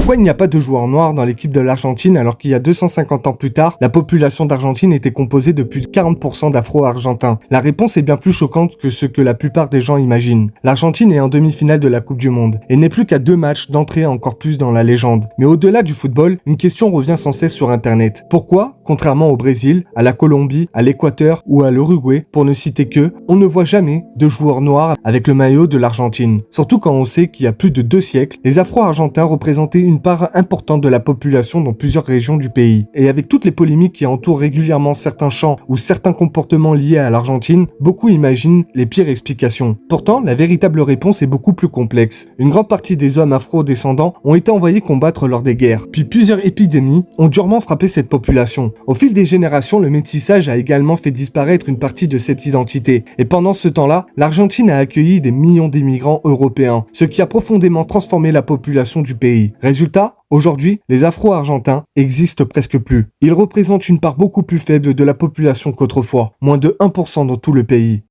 Pourquoi il n'y a pas de joueurs noirs dans l'équipe de l'Argentine alors qu'il y a 250 ans plus tard, la population d'Argentine était composée de plus de 40% d'Afro-Argentins? La réponse est bien plus choquante que ce que la plupart des gens imaginent. L'Argentine est en demi-finale de la Coupe du Monde et n'est plus qu'à 2 matchs d'entrer encore plus dans la légende. Mais au-delà du football, une question revient sans cesse sur Internet. Pourquoi, contrairement au Brésil, à la Colombie, à l'Équateur ou à l'Uruguay, pour ne citer que, on ne voit jamais de joueurs noirs avec le maillot de l'Argentine? Surtout quand on sait qu'il y a plus de 2 siècles, les Afro-Argentins représentaient une part importante de la population dans plusieurs régions du pays. Et avec toutes les polémiques qui entourent régulièrement certains chants ou certains comportements liés à l'Argentine, beaucoup imaginent les pires explications. Pourtant, la véritable réponse est beaucoup plus complexe. Une grande partie des hommes afro-descendants ont été envoyés combattre lors des guerres. Puis plusieurs épidémies ont durement frappé cette population. Au fil des générations, le métissage a également fait disparaître une partie de cette identité. Et pendant ce temps-là, l'Argentine a accueilli des millions d'immigrants européens, ce qui a profondément transformé la population du pays. Résultat, aujourd'hui, les Afro-Argentins existent presque plus. Ils représentent une part beaucoup plus faible de la population qu'autrefois, moins de 1% dans tout le pays.